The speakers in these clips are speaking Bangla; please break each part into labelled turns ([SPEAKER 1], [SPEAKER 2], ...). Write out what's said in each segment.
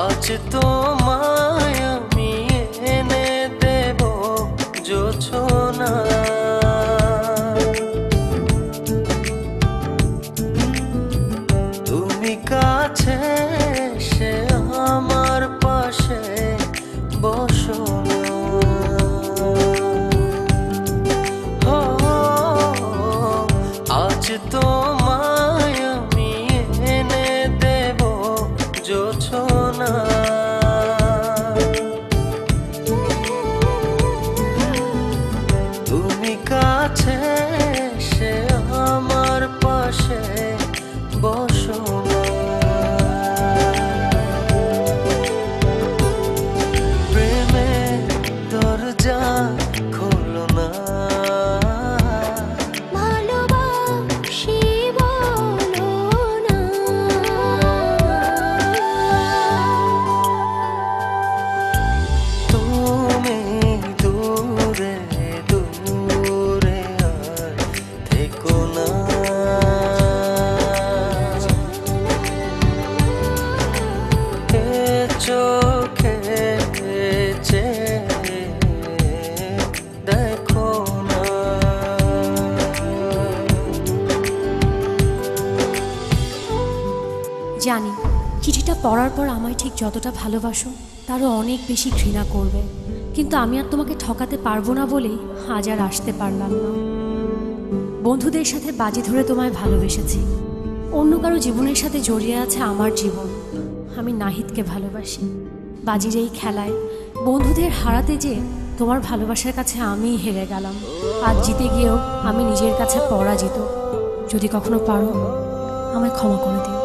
[SPEAKER 1] আজ তোমায় আমি এনে দেব জোছনা, তুমি কাছে এসে আমার পাশে বসো না। আজ তোমায় আমি এনে দেব জোছনা, তুমি কাছে এসে আমার পাশে বসো না। প্রেমের দরজা খোলো না,
[SPEAKER 2] ভালোবাসি বলো না।
[SPEAKER 1] তুমি দূরে দূরে আর থেকো না। এ চোখে চেয়ে দেখো না।
[SPEAKER 3] জানি চিঠিটা পড়ার পর আমায় ঠিক যতটা ভালোবাসো তারও অনেক বেশি ঘৃণা করবে, কিন্তু আমি আর তোমাকে ঠকাতে পারবো না বলেই আজ আর আসতে পারলাম না। বন্ধুদের সাথে বাজি ধরে তোমায় ভালোবেসেছি, অন্য কারো জীবনের সাথে জড়িয়ে আছে আমার জীবন। আমি নাহিদকে ভালোবাসি। বাজির এই খেলায় বন্ধুদের হারাতে যে তোমার ভালোবাসার কাছে আমিই হেরে গেলাম। আজ জিতে গিয়েও আমি নিজের কাছে পরাজিত। যদি কখনো পারো আমায় ক্ষমা করে দিও।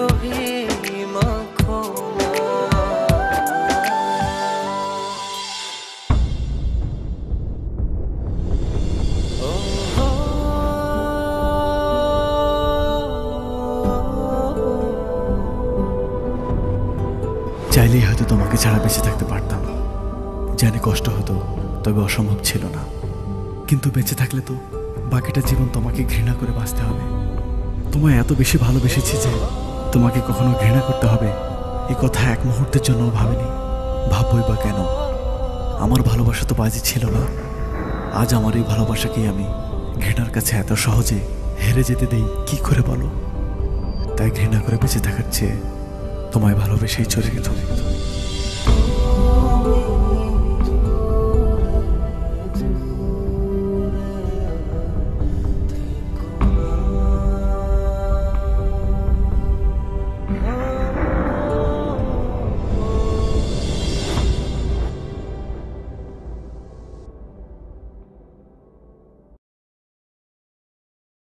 [SPEAKER 1] দহি মাখো না। ও হো,
[SPEAKER 4] চাইলেই হয়তো তোমাকে ছাড়া বেঁচে থাকতে পারতাম, জানি কষ্ট হতো, তবে অসম্ভব ছিল না। কিন্তু বেঁচে থাকলে তো বাকিটা জীবন তোমাকে ঘৃণা করে বাঁচতে হবে। তোমায় এত বেশি ভালোবেসেছি যে তোমাকে কখনো ঘৃণা করতে হবে এই কথা এক মুহূর্তের জন্য ভাবিনি। ভাববই বা কেন? আমার ভালোবাসা তো বাজি ছিল না। আজ আমার এই ভালোবাসাকেই আমি ঘৃণার কাছে এত সহজে হেরে যেতে দেই কি করে বলো? তাই ঘৃণা করে বেঁচে থাকার চেয়ে তোমায় ভালোবেসেই চলে গেল।